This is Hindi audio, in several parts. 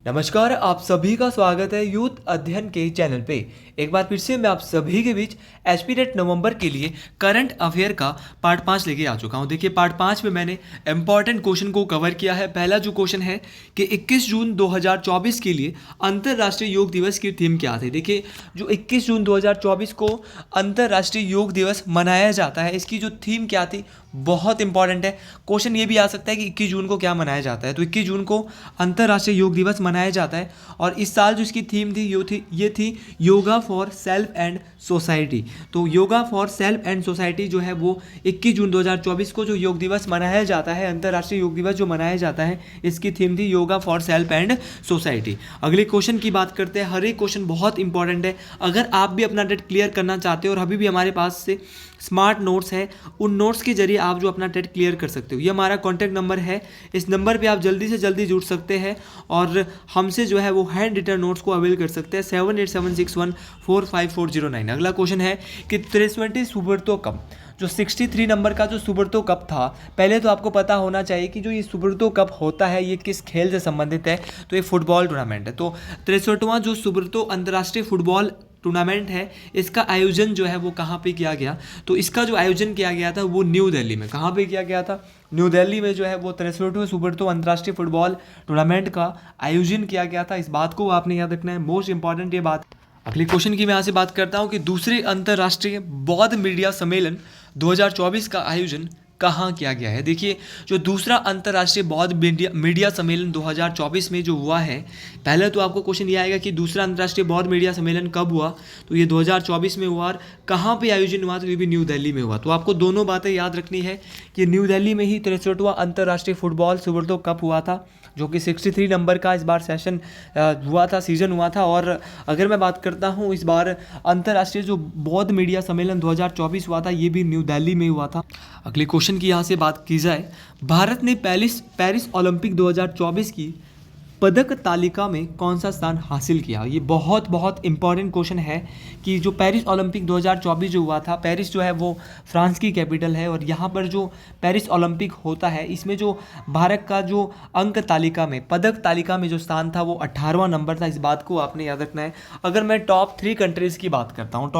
नमस्कार, आप सभी का स्वागत है यूथ अध्ययन के चैनल पे। एक बार फिर से मैं आप सभी के बीच एस्पिरेट नवंबर के लिए करंट अफेयर का पार्ट 5 लेके आ चुका हूँ। देखिए, पार्ट 5 में मैंने इंपॉर्टेंट क्वेश्चन को कवर किया है। पहला जो क्वेश्चन है कि 21 जून 2024 के लिए अंतर्राष्ट्रीय योग दिवस की थीम क्या थी। देखिए, जो 21 जून 2024 को अंतर्राष्ट्रीय योग दिवस मनाया जाता है, इसकी जो थीम क्या थी, बहुत इंपॉर्टेंट है। क्वेश्चन ये भी आ सकता है कि 21 जून को क्या मनाया जाता है। तो 21 जून को अंतर्राष्ट्रीय योग दिवस मनाया जाता है और इस साल जो इसकी थीम थी ये थी yoga for self and society. तो yoga for self and society जो है वो 21 जून 2024 को जो योग दिवस मनाया जाता है, अंतर्राष्ट्रीय योग दिवस जो मनाया जाता है, इसकी थीम थी yoga for self and society. अगले क्वेश्चन की बात करते हैं। हर एक क्वेश्चन बहुत इंपॉर्टेंट है। अगर आप भी अपना टेट क्लियर करना चाहते हो और अभी भी हमारे पास से स्मार्ट नोट्स है, उन नोट्स के जरिए आप जो अपना टेट क्लियर कर सकते हो। ये हमारा कॉन्टैक्ट नंबर है, इस नंबर पे आप जल्दी से जल्दी जुड़ सकते हैं और हमसे जो है वो हैंड रिटन नोट्स को अवेल कर सकते हैं। 7876145409। अगला क्वेश्चन है कि 320 सुब्रतो कप, जो 63 नंबर का जो सुब्रतो कप था, पहले तो आपको पता होना चाहिए कि जो ये सुब्रतो कप होता है ये किस खेल से संबंधित है। तो ये फुटबॉल टूर्नामेंट है। तो 63वां जो सुब्रतो अंतर्राष्ट्रीय फुटबॉल टूर्नामेंट है, इसका आयोजन जो है वो कहाँ पे किया गया। तो इसका जो आयोजन किया गया था वो न्यू दिल्ली में। कहाँ पे किया गया था? न्यू दिल्ली में जो है वो 63वें सुब्रतो अंतर्राष्ट्रीय फुटबॉल टूर्नामेंट का आयोजन किया गया था। इस बात को आपने याद रखना है, मोस्ट इंपॉर्टेंट ये बात। अगले क्वेश्चन की मैं यहाँ से बात करता हूँ कि दूसरे अंतर्राष्ट्रीय बौद्ध मीडिया सम्मेलन 2024 का आयोजन कहाँ किया गया है। देखिए, जो दूसरा अंतर्राष्ट्रीय बौद्ध मीडिया सम्मेलन 2024 में जो हुआ है, पहले तो आपको क्वेश्चन ये आएगा कि दूसरा अंतर्राष्ट्रीय बौद्ध मीडिया सम्मेलन कब हुआ। तो ये 2024 में हुआ और कहाँ पे आयोजन हुआ, तो ये भी न्यू दिल्ली में हुआ। तो आपको दोनों बातें याद रखनी है कि न्यू दिल्ली में ही 63वां अंतर्राष्ट्रीय फुटबॉल सुब्रतो कप हुआ था, जो कि 63 नंबर का इस बार सेशन हुआ था, सीजन हुआ था। और अगर मैं बात करता हूँ इस बार अंतर्राष्ट्रीय जो बौद्ध मीडिया सम्मेलन 2024 हुआ था, ये भी न्यू दिल्ली में हुआ था। अगले क्वेश्चन की यहाँ से बात की जाए, भारत ने पेरिस ओलंपिक 2024 की पदक तालिका में कौन सा स्थान हासिल किया। ये बहुत बहुत इंपॉर्टेंट क्वेश्चन है कि जो पेरिस ओलंपिक 2024 जो हुआ था, पेरिस जो है वो फ्रांस की कैपिटल है और यहाँ पर जो पेरिस ओलंपिक होता है, इसमें जो भारत का जो अंक तालिका में, पदक तालिका में जो स्थान था वो 18वां नंबर था। इस बात को आपने याद रखना है। अगर मैं टॉप 3 कंट्रीज़ की बात करता हूँ,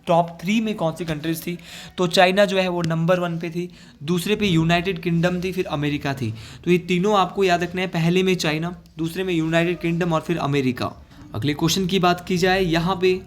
टॉप 3 में कौन सी कंट्रीज थी, तो चाइना जो है वो नंबर 1 पे थी, दूसरे पे यूनाइटेड किंगडम थी, फिर अमेरिका थी। तो ये तीनों आपको याद रखना है, पहले में चाइना, दूसरे में यूनाइटेड किंगडम और फिर अमेरिका। अगले क्वेश्चन की बात की जाए यहाँ पे,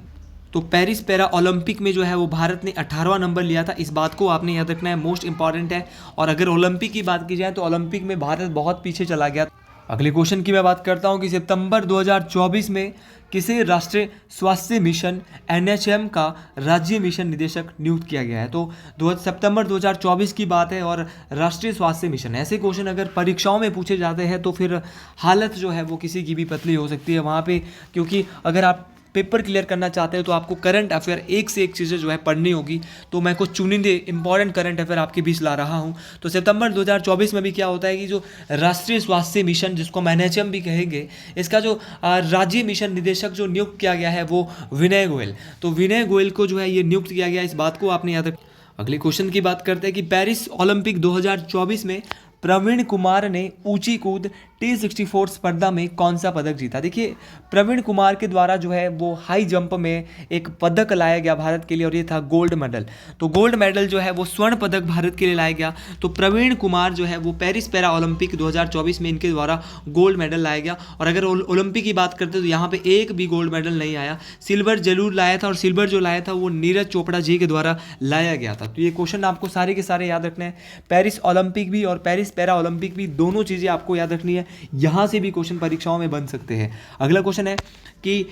तो पेरिस पैरा ओलंपिक में जो है वो भारत ने 18वां नंबर लिया था। इस बात को आपने याद रखना है, मोस्ट इंपॉर्टेंट है। और अगर ओलंपिक की बात की जाए तो ओलंपिक में भारत बहुत पीछे चला गया। अगले क्वेश्चन की मैं बात करता हूं कि सितंबर 2024 में किसे राष्ट्रीय स्वास्थ्य मिशन NHM का राज्य मिशन निदेशक नियुक्त किया गया है। तो सितंबर 2024 की बात है और राष्ट्रीय स्वास्थ्य मिशन, ऐसे क्वेश्चन अगर परीक्षाओं में पूछे जाते हैं तो फिर हालत जो है वो किसी की भी पतली हो सकती है वहाँ पे, क्योंकि अगर आप पेपर क्लियर करना चाहते हो तो आपको करंट अफेयर एक से एक चीज़ें जो है पढ़नी होगी। तो मैं कुछ चुनिंदे इंपॉर्टेंट करंट अफेयर आपके बीच ला रहा हूँ। तो सितंबर 2024 में भी क्या होता है कि जो राष्ट्रीय स्वास्थ्य मिशन, जिसको हम NHM भी कहेंगे, इसका जो राज्य मिशन निदेशक जो नियुक्त किया गया है वो विनय गोयल। तो विनय गोयल को जो है ये नियुक्त किया गया, इस बात को आपने याद रखना। अगले क्वेश्चन की बात करते हैं कि पेरिस ओलंपिक 2024 में प्रवीण कुमार ने ऊंची कूद T64 स्पर्धा में कौन सा पदक जीता। देखिए, प्रवीण कुमार के द्वारा जो है वो हाई जंप में एक पदक लाया गया भारत के लिए और ये था गोल्ड मेडल। तो गोल्ड मेडल जो है वो स्वर्ण पदक भारत के लिए लाया गया। तो प्रवीण कुमार जो है वो पेरिस पैरा ओलंपिक 2024 में इनके द्वारा गोल्ड मेडल लाया गया। और अगर ओलंपिक की बात करते तो यहाँ पे एक भी गोल्ड मेडल नहीं आया, सिल्वर जरूर लाया था और सिल्वर जो लाया था वो नीरज चोपड़ा जी के द्वारा लाया गया था। तो ये क्वेश्चन आपको सारे के सारे याद रखने हैं, पेरिस ओलंपिक भी और पेरिस पैरा ओलंपिक भी, दोनों चीज़ें आपको याद रखनी है। यहाँ से भी क्वेश्चन परीक्षाओं में बन सकते हैं। अगला क्वेश्चन है कि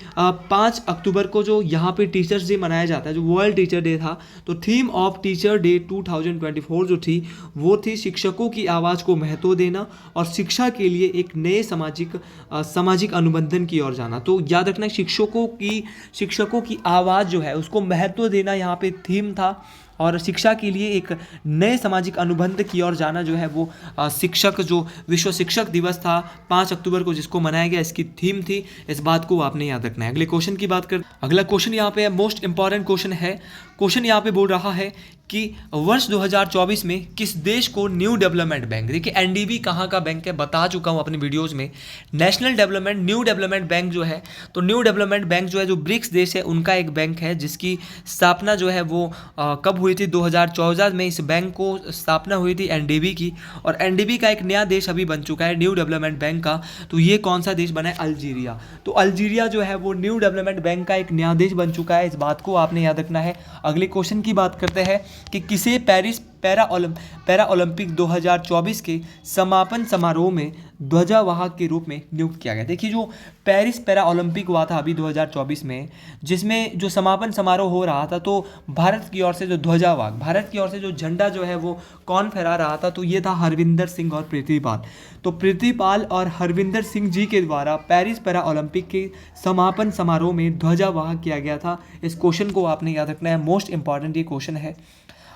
5 अक्टूबर को जो यहाँ पे टीचर्स डे मनाया जाता है, जो वर्ल्ड टीचर डे था, तो थीम ऑफ टीचर डे 2024 जो थी वो थी शिक्षकों की आवाज़ को महत्व देना और शिक्षा के लिए एक नए सामाजिक अनुबंधन की ओर जाना। तो याद रखना, शिक्षकों की आवाज़ जो है उसको महत्व देना यहाँ पे थीम था और शिक्षा के लिए एक नए सामाजिक अनुबंध की ओर जाना जो है वो शिक्षक, जो विश्व शिक्षक दिवस था 5 अक्टूबर को जिसको मनाया गया, इसकी थीम थी। इस बात को आपने याद रखना है। अगले क्वेश्चन की बात कर, अगला क्वेश्चन यहाँ पे है, मोस्ट इंपॉर्टेंट क्वेश्चन है। क्वेश्चन यहाँ पे बोल रहा है कि वर्ष 2024 में किस देश को न्यू डेवलपमेंट बैंक, देखिए एनडीबी कहाँ का बैंक है बता चुका हूँ अपने वीडियोज़ में। National development new development bank जो है, तो न्यू डेवलपमेंट बैंक जो है जो ब्रिक्स देश है उनका एक बैंक है, जिसकी स्थापना जो है वो कब हुई थी, 2014 में इस बैंक को स्थापना हुई थी एनडीबी की। और एनडीबी का एक नया देश अभी बन चुका है न्यू डेवलपमेंट बैंक का। तो ये कौन सा देश बना है, अल्जीरिया। तो अल्जीरिया जो है वो न्यू डेवलपमेंट बैंक का एक नया देश बन चुका है, इस बात को आपने याद रखना है। अगले क्वेश्चन की बात करते हैं कि किसे पेरिस पैरा ओलंपिक 2024 के समापन समारोह में ध्वजावाहक के रूप में नियुक्त किया गया। देखिए जो पेरिस पैरा ओलंपिक हुआ था अभी 2024 में, जिसमें जो समापन समारोह हो रहा था, तो भारत की ओर से जो ध्वजावाहक, भारत की ओर से जो झंडा जो है वो कौन फहरा रहा था, तो ये था हरविंदर सिंह और प्रीतिपाल। तो प्रीतिपाल और हरविंदर सिंह जी के द्वारा पेरिस पैरा ओलंपिक के समापन समारोह में ध्वजावाहक किया गया था। इस क्वेश्चन को आपने याद रखना है, मोस्ट इंपॉर्टेंट ये क्वेश्चन है।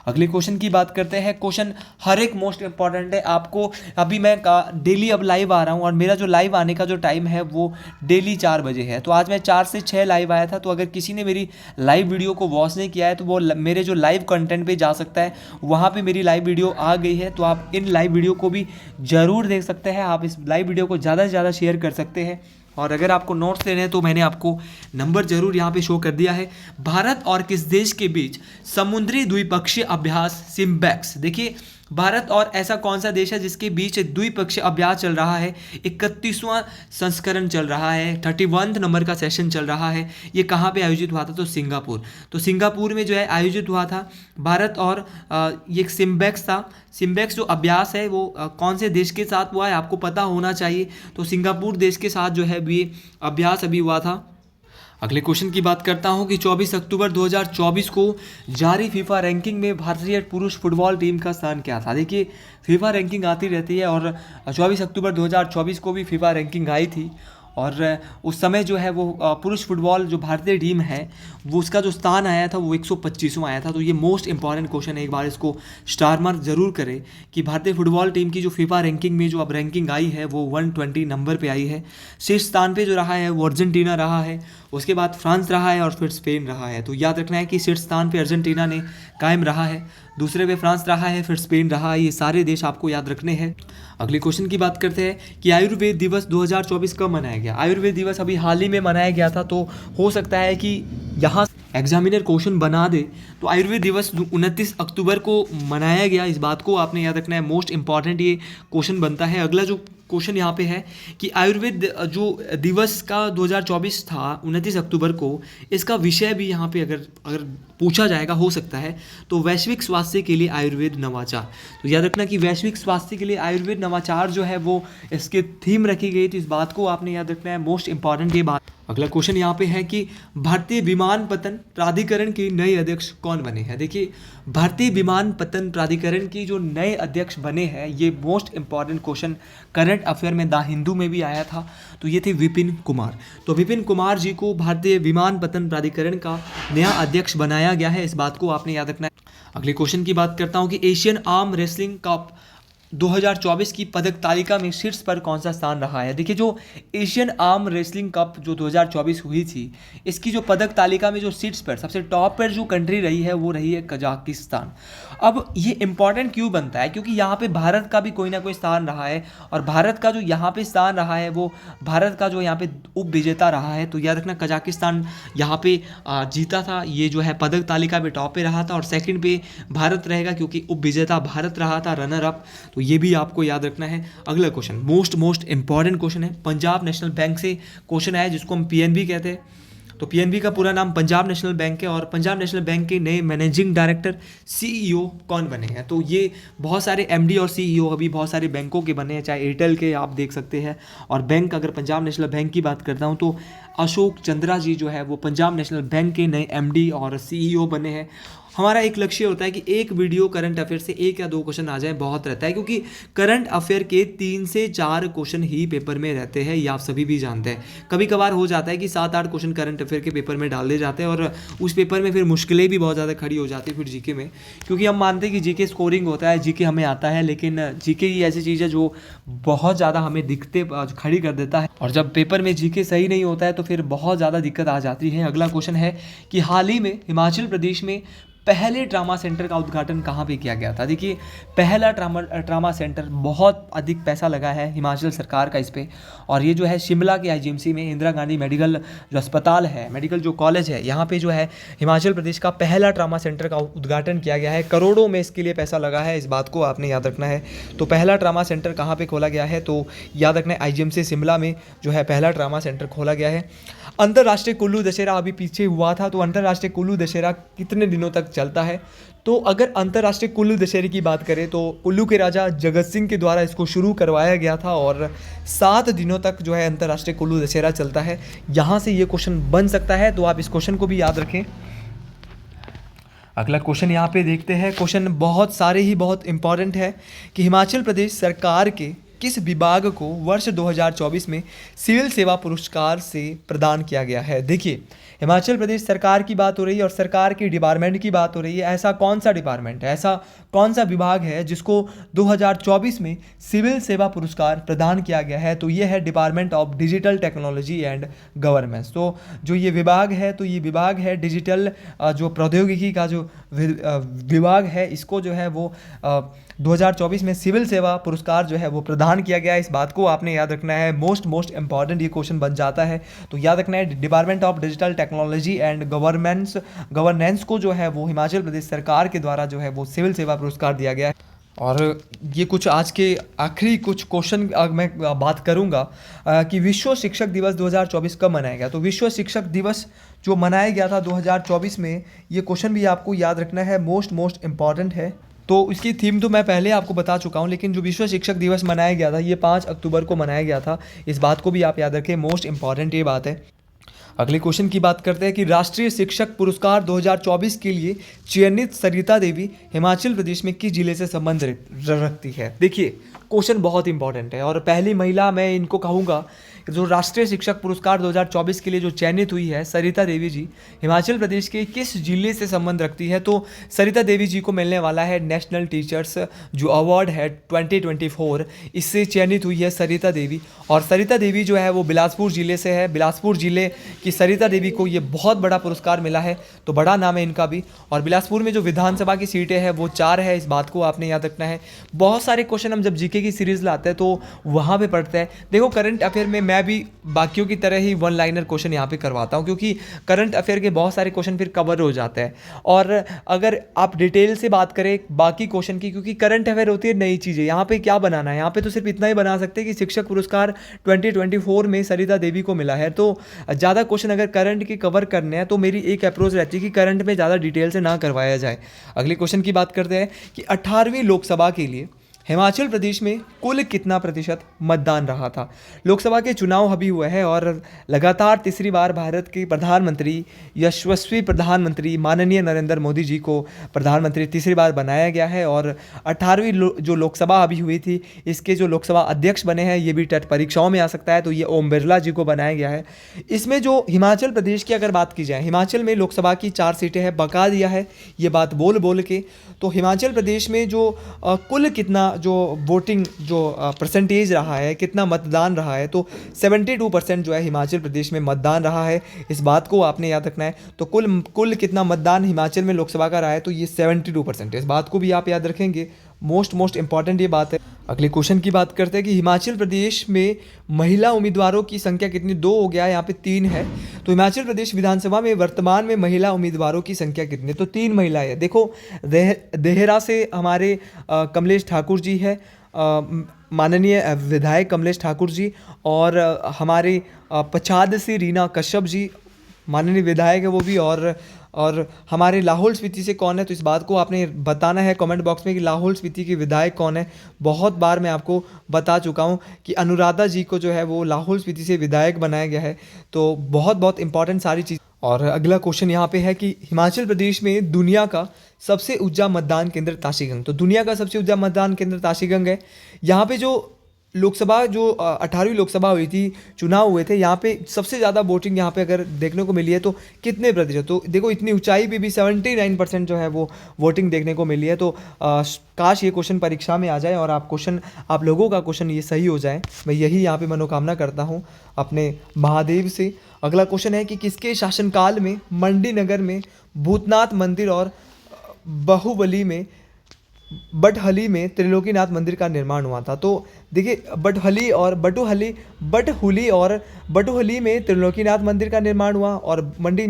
अगले क्वेश्चन की बात करते हैं। क्वेश्चन हर एक मोस्ट इंपॉर्टेंट है आपको। अभी मैं डेली अब लाइव आ रहा हूँ और मेरा जो लाइव आने का जो टाइम है वो डेली 4 बजे है। तो आज मैं 4 से 6 लाइव आया था। तो अगर किसी ने मेरी लाइव वीडियो को वॉच नहीं किया है तो वो मेरे जो लाइव कंटेंट पे जा सकता है, वहाँ पे मेरी लाइव वीडियो आ गई है। तो आप इन लाइव वीडियो को भी ज़रूर देख सकते हैं। आप इस लाइव वीडियो को ज़्यादा से ज़्यादा शेयर कर सकते हैं। और अगर आपको नोट्स लेने हैं तो मैंने आपको नंबर जरूर यहाँ पे शो कर दिया है। भारत और किस देश के बीच समुद्री द्विपक्षीय अभ्यास सिम्बैक्स, देखिए भारत और ऐसा कौन सा देश है जिसके बीच द्विपक्षीय अभ्यास चल रहा है, 31वां संस्करण चल रहा है, 31 नंबर का सेशन चल रहा है। ये कहाँ पे आयोजित हुआ था, तो सिंगापुर। तो सिंगापुर में जो है आयोजित हुआ था भारत और ये सिम्बैक्स था। सिम्बैक्स जो अभ्यास है वो कौन से देश के साथ हुआ है आपको पता होना चाहिए। तो सिंगापुर देश के साथ जो है भी अभ्यास अभी हुआ था। अगले क्वेश्चन की बात करता हूं कि 24 अक्टूबर 2024 को जारी फीफा रैंकिंग में भारतीय पुरुष फुटबॉल टीम का स्थान क्या था। देखिए फीफा रैंकिंग आती रहती है और 24 अक्टूबर 2024 को भी फीफा रैंकिंग आई थी। और उस समय जो है वो पुरुष फुटबॉल जो भारतीय टीम है वो उसका जो स्थान आया था वो 125वां आया था। तो ये मोस्ट इंपॉर्टेंट क्वेश्चन है, एक बार इसको स्टार मार्क जरूर करें कि भारतीय फुटबॉल टीम की जो फीफा रैंकिंग में जो अब रैंकिंग आई है वो 120 नंबर पे आई है। शीर्ष स्थान पे जो रहा है वो अर्जेंटीना रहा है, उसके बाद फ्रांस रहा है और फिर स्पेन रहा है। तो याद रखना है कि शीर्ष स्थान पे अर्जेंटीना ने कायम रहा है, दूसरे पे फ्रांस रहा है, फिर स्पेन रहा है। ये सारे देश आपको याद रखने हैं। अगले क्वेश्चन की बात करते हैं कि आयुर्वेद दिवस 2024 कब मनाया गया। आयुर्वेद दिवस अभी हाल ही में मनाया गया था। तो हो सकता है कि यहाँ एग्जामिनर क्वेश्चन बना दे। तो आयुर्वेद दिवस 29 अक्टूबर को मनाया गया, इस बात को आपने याद रखना है। मोस्ट इंपॉर्टेंट ये क्वेश्चन बनता है। अगला जो क्वेश्चन यहाँ पे है कि आयुर्वेद जो दिवस का 2024 था 29 अक्टूबर को, इसका विषय भी यहाँ पे अगर पूछा जाएगा हो सकता है तो वैश्विक स्वास्थ्य के लिए आयुर्वेद नवाचार। तो याद रखना कि वैश्विक स्वास्थ्य के लिए आयुर्वेद नवाचार जो है वो इसके थीम रखी गई थी, इस बात को आपने याद रखना है। मोस्ट इंपॉर्टेंट ये बात। अगला क्वेश्चन यहाँ पे है कि भारतीय विमानपत्तन प्राधिकरण के नए अध्यक्ष कौन बने हैं। देखिए भारतीय विमानपत्तन प्राधिकरण की जो नए अध्यक्ष बने हैं, ये most important question current affair में द हिंदू में भी आया था। तो ये थे विपिन कुमार। तो विपिन कुमार जी को भारतीय विमानपत्तन प्राधिकरण का नया अध्यक्ष बनाया गया है, इस बात को आपने याद रखना है। अगले क्वेश्चन की बात करता हूँ कि एशियन आर्म रेसलिंग कप 2024 की पदक तालिका में शीर्ष पर कौन सा स्थान रहा है। देखिए जो एशियन आर्म रेसलिंग कप जो 2024 हुई थी, इसकी जो पदक तालिका में जो शीर्ष पर सबसे टॉप पर जो कंट्री रही है वो रही है कजाकिस्तान। अब ये इंपॉर्टेंट क्यों बनता है, क्योंकि यहाँ पे भारत का भी कोई ना कोई स्थान रहा है और भारत का जो यहाँ पे स्थान रहा है वो भारत का जो यहाँ पे उप विजेता रहा है। तो याद रखना कजाकिस्तान यहाँ पे जीता था, ये जो है पदक तालिका में टॉप पे रहा था और सेकंड पे भारत रहेगा क्योंकि उप विजेता भारत रहा था, रनर अप। तो ये भी आपको याद रखना है। अगला क्वेश्चन मोस्ट इंपॉर्टेंट क्वेश्चन है, पंजाब नेशनल बैंक से क्वेश्चन आया जिसको हम पीएनबी कहते हैं। तो पीएनबी का पूरा नाम पंजाब नेशनल बैंक है और पंजाब नेशनल बैंक के नए मैनेजिंग डायरेक्टर सीईओ कौन बने हैं। तो ये बहुत सारे एमडी और सीईओ अभी बहुत सारे बैंकों के बने हैं, चाहे एयरटेल के आप देख सकते हैं। और बैंक अगर पंजाब नेशनल बैंक की बात करता हूँ तो अशोक चंद्रा जी जो है वो पंजाब नेशनल बैंक के नए एमडी और सीईओ बने हैं। हमारा एक लक्ष्य होता है कि एक वीडियो करंट अफेयर से 1 या 2 क्वेश्चन आ जाए, बहुत रहता है, क्योंकि करंट अफेयर के 3 से 4 क्वेश्चन ही पेपर में रहते हैं, ये आप सभी भी जानते हैं। कभी कभार हो जाता है कि 7-8 क्वेश्चन करंट अफेयर के पेपर में डाल दिए जाते हैं और उस पेपर में फिर मुश्किलें भी बहुत ज़्यादा खड़ी हो जाती है फिर जीके में, क्योंकि हम मानते हैं कि जीके स्कोरिंग होता है, जीके हमें आता है, लेकिन जीके ही ऐसी चीज़ है जो बहुत ज़्यादा हमें दिक्कतें खड़ी कर देता है और जब पेपर में जीके सही नहीं होता है तो फिर बहुत ज़्यादा दिक्कत आ जाती है। अगला क्वेश्चन है कि हाल ही में हिमाचल प्रदेश में पहले ट्रामा सेंटर का उद्घाटन कहाँ पे किया गया था? देखिए, पहला ट्रामा सेंटर, बहुत अधिक पैसा लगा है हिमाचल सरकार का इस पे, और ये जो है शिमला के आईजीएमसी में इंदिरा गांधी मेडिकल जो अस्पताल है, मेडिकल जो कॉलेज है, यहाँ पे जो है हिमाचल प्रदेश का पहला ट्रामा सेंटर का उद्घाटन किया गया है। करोड़ों में इसके लिए पैसा लगा है, इस बात को आपने याद रखना है। तो पहला ट्रामा सेंटर कहाँ पे खोला गया है? तो याद रखना है, आईजीएमसी शिमला में जो है पहला ट्रामा सेंटर खोला गया है। अंतर्राष्ट्रीय कुल्लू दशहरा अभी पीछे हुआ था, तो अंतर्राष्ट्रीय कुल्लू दशहरा कितने दिनों तक चलता है? तो अगर अंतर्राष्ट्रीय कुल्लू दशहरे की बात करें तो कुल्लू के राजा जगत सिंह के द्वारा इसको शुरू करवाया गया था, और 7 दिनों तक जो है अंतर्राष्ट्रीय कुल्लू दशहरा चलता है। यहाँ से ये क्वेश्चन बन सकता है, तो आप इस क्वेश्चन को भी याद रखें। अगला क्वेश्चन यहाँ पे देखते हैं। क्वेश्चन बहुत सारे ही बहुत इंपॉर्टेंट है कि हिमाचल प्रदेश सरकार के किस विभाग को वर्ष 2024 में सिविल सेवा पुरस्कार से प्रदान किया गया है? देखिए, हिमाचल प्रदेश सरकार की बात हो रही है और सरकार की डिपार्टमेंट की बात हो रही है। ऐसा कौन सा डिपार्टमेंट है, ऐसा कौन सा विभाग है जिसको 2024 में सिविल सेवा पुरस्कार प्रदान किया गया है? तो ये है department of digital technology and governance. तो जो ये विभाग है, तो ये विभाग है डिजिटल जो प्रौद्योगिकी का जो विभाग है, इसको जो है वो 2024 में सिविल सेवा पुरस्कार जो है वो प्रदान किया गया है। इस बात को आपने याद रखना है, मोस्ट इंपॉर्टेंट ये क्वेश्चन बन जाता है। तो याद रखना है, department of digital technology and governance को जो है वो हिमाचल प्रदेश सरकार के द्वारा जो है वो सिविल सेवा पुरस्कार दिया गया है। और ये कुछ आज के आखिरी कुछ क्वेश्चन मैं बात करूंगा कि विश्व शिक्षक दिवस 2024 कब मनाया गया? तो विश्व शिक्षक दिवस जो मनाया गया था 2024 में, ये क्वेश्चन भी आपको याद रखना है, मोस्ट इंपॉर्टेंट है। तो इसकी थीम तो मैं पहले आपको बता चुका हूँ, लेकिन जो विश्व शिक्षक दिवस मनाया गया था ये 5 अक्टूबर को मनाया गया था। इस बात को भी आप याद रखें, मोस्ट इंपॉर्टेंट ये बात है। अगले क्वेश्चन की बात करते हैं कि राष्ट्रीय शिक्षक पुरस्कार 2024 के लिए चयनित सरिता देवी हिमाचल प्रदेश में किस जिले से संबंध रखती है? देखिए, क्वेश्चन बहुत इंपॉर्टेंट है, और पहली महिला मैं इनको कहूँगा जो राष्ट्रीय शिक्षक पुरस्कार 2024 के लिए जो चयनित हुई है, सरिता देवी जी, हिमाचल प्रदेश के किस जिले से संबंध रखती है? तो सरिता देवी जी को मिलने वाला है नेशनल टीचर्स जो अवार्ड है 2024, इससे चयनित हुई है सरिता देवी। और सरिता देवी जो है वो बिलासपुर ज़िले से है। बिलासपुर ज़िले की सरिता देवी को ये बहुत बड़ा पुरस्कार मिला है, तो बड़ा नाम है इनका भी। और बिलासपुर में जो विधानसभा की सीटें हैं वो 4 है, इस बात को आपने याद रखना है। बहुत सारे क्वेश्चन हम जब जीके की सीरीज़ लाते हैं तो वहाँ पे पढ़ते हैं। देखो, करंट अफेयर में मैं भी बाकियों की तरह ही 1 लाइनर क्वेश्चन यहाँ पे करवाता हूँ, क्योंकि करंट अफेयर के बहुत सारे क्वेश्चन फिर कवर हो जाते हैं। और अगर आप डिटेल से बात करें बाकी क्वेश्चन की, क्योंकि करंट अफेयर होती है नई चीज़ें, यहाँ पे क्या बनाना है, यहाँ पे तो सिर्फ इतना ही बना सकते हैं कि शिक्षक पुरस्कार 2024 में सरिता देवी को मिला है। तो ज़्यादा क्वेश्चन अगर करंट के कवर करने हैं तो मेरी एक अप्रोच रहती है कि करंट में ज़्यादा डिटेल से ना करवाया जाए। अगले क्वेश्चन की बात करते हैं कि 18वीं लोकसभा के लिए हिमाचल प्रदेश में कुल कितना प्रतिशत मतदान रहा था? लोकसभा के चुनाव अभी हुए हैं और लगातार तीसरी बार भारत के प्रधानमंत्री, यशस्वी प्रधानमंत्री माननीय नरेंद्र मोदी जी को प्रधानमंत्री तीसरी बार बनाया गया है। और 18वीं जो लोकसभा अभी हुई थी, इसके जो लोकसभा अध्यक्ष बने हैं, ये भी टेट परीक्षाओं में आ सकता है, तो ये ओम बिरला जी को बनाया गया है। इसमें जो हिमाचल प्रदेश की अगर बात की जाए, हिमाचल में लोकसभा की 4 सीटें हैं, बका दिया है ये बात बोल के। तो हिमाचल प्रदेश में जो कुल कितना जो वोटिंग जो परसेंटेज रहा है, कितना मतदान रहा है, तो 72% जो है हिमाचल प्रदेश में मतदान रहा है। इस बात को आपने याद रखना है। तो कुल कितना मतदान हिमाचल में लोकसभा का रहा है, तो ये 72%। इस बात को भी आप याद रखेंगे, मोस्ट इंपॉर्टेंट ये बात है। अगले क्वेश्चन की बात करते हैं कि हिमाचल प्रदेश में महिला उम्मीदवारों की संख्या कितनी? 2 हो गया, यहाँ पे 3 है। तो हिमाचल प्रदेश विधानसभा में वर्तमान में महिला उम्मीदवारों की संख्या कितनी? तो 3 महिलाएं है। देखो, देहरा से हमारे कमलेश ठाकुर जी है, माननीय विधायक कमलेश ठाकुर जी, और हमारे पछाद से रीना कश्यप जी, माननीय विधायक है वो भी। और हमारे लाहौल स्पीति से कौन है? तो इस बात को आपने बताना है कमेंट बॉक्स में कि लाहौल स्पीति के विधायक कौन है। बहुत बार मैं आपको बता चुका हूं कि अनुराधा जी को जो है वो लाहौल स्पीति से विधायक बनाया गया है। तो बहुत इंपॉर्टेंट सारी चीज़। और अगला क्वेश्चन यहाँ पे है कि हिमाचल प्रदेश में दुनिया का सबसे ऊंचा मतदान केंद्र ताशीगंग। तो दुनिया का सबसे ऊंचा मतदान केंद्र ताशीगंग है। यहाँ पे जो लोकसभा जो 18वीं लोकसभा हुई थी, चुनाव हुए थे, यहाँ पे सबसे ज़्यादा वोटिंग यहाँ पे अगर देखने को मिली है तो कितने प्रतिशत? तो देखो, इतनी ऊंचाई पे भी 79% जो है वो वोटिंग देखने को मिली है। तो काश ये क्वेश्चन परीक्षा में आ जाए और आप लोगों का क्वेश्चन ये सही हो जाए, मैं यही यहाँ पे मनोकामना करता हूँ अपने महादेव से। अगला क्वेश्चन है कि किसके शासनकाल में मंडी नगर में भूतनाथ मंदिर और बाहुबली में बटहली में त्रिलोकीनाथ मंदिर का निर्माण हुआ था। तो देखिए बटहुली और बटुहली में त्रिलोकीनाथ मंदिर का निर्माण हुआ और मंडी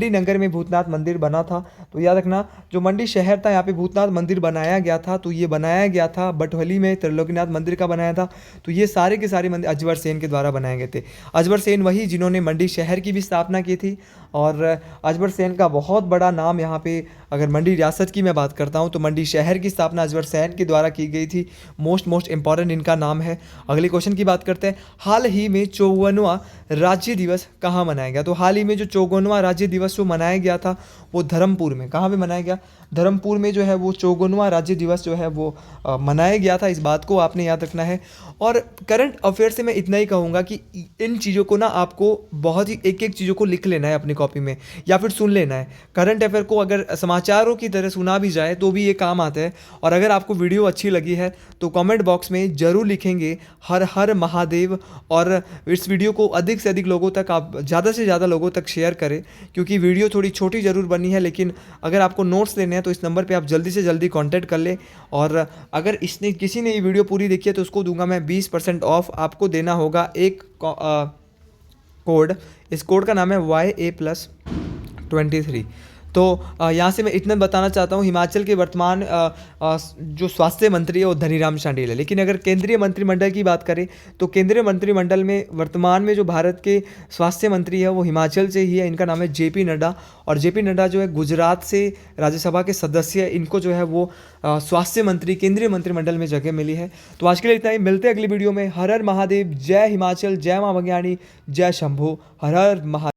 नगर में भूतनाथ मंदिर बना था। तो याद रखना, जो मंडी शहर था यहाँ पे भूतनाथ मंदिर बनाया गया था, तो ये बनाया गया था बटुहली में त्रिलोकीनाथ मंदिर का बनाया था। तो ये सारे के सारे मंदिर अजबर सेन के द्वारा बनाए गए थे। अजबर सेन वही जिन्होंने मंडी शहर की भी स्थापना की थी। और अजबर सेन का बहुत बड़ा नाम यहाँ पे, अगर मंडी रियासत की मैं बात करता हूँ तो मंडी शहर की स्थापना अजबर सेन के द्वारा की गई थी। मोस्ट इंपॉर्टेंट इनका नाम है। अगले क्वेश्चन की बात करते हैं, हाल ही में 54वां राज्य दिवस कहाँ मनाया गया? तो हाल ही में जो 54वां राज्य दिवस जो मनाया गया था वो धर्मपुर में, कहाँ पे मनाया गया? धर्मपुर में जो है वो 54वां राज्य दिवस जो है वो मनाया गया था। इस बात को आपने याद रखना है। और करंट अफेयर से मैं इतना ही कहूँगा कि इन चीज़ों को ना आपको बहुत ही एक एक चीज़ों को लिख लेना है अपनी कॉपी में या फिर सुन लेना है। करंट अफेयर को अगर समाचारों की तरह सुना भी जाए तो भी ये काम आता है। और अगर आपको वीडियो अच्छी लगी है तो कमेंट बॉक्स में ज़रूर लिखेंगे हर हर महादेव। और इस वीडियो को अधिक से अधिक लोगों तक, आप ज़्यादा से ज़्यादा लोगों तक शेयर करें, क्योंकि वीडियो थोड़ी छोटी ज़रूर बनी है, लेकिन अगर आपको नोट्स लेने हैं तो इस नंबर पे आप जल्दी से जल्दी कांटेक्ट कर लें। और अगर किसी ने ये वीडियो पूरी देखी है तो उसको दूंगा मैं 20% ऑफ। आपको देना होगा एक कोड। इस कोड का नाम है YA+23। तो यहाँ से मैं इतना बताना चाहता हूँ, हिमाचल के वर्तमान जो स्वास्थ्य मंत्री है वो धनीराम शांडिल है। लेकिन अगर केंद्रीय मंत्रिमंडल की बात करें तो केंद्रीय मंत्रिमंडल में वर्तमान में जो भारत के स्वास्थ्य मंत्री है वो हिमाचल से ही है। इनका नाम है JP नड्डा। और JP नड्डा जो है गुजरात से राज्यसभा के सदस्य है। इनको जो है वो स्वास्थ्य मंत्री केंद्रीय मंत्रिमंडल में जगह मिली है। तो आज के लिए इतना ही, मिलते हैं अगली वीडियो में। हर हर महादेव, जय हिमाचल, जय माँ भगयाणी, जय शंभू, हर हर महादेव।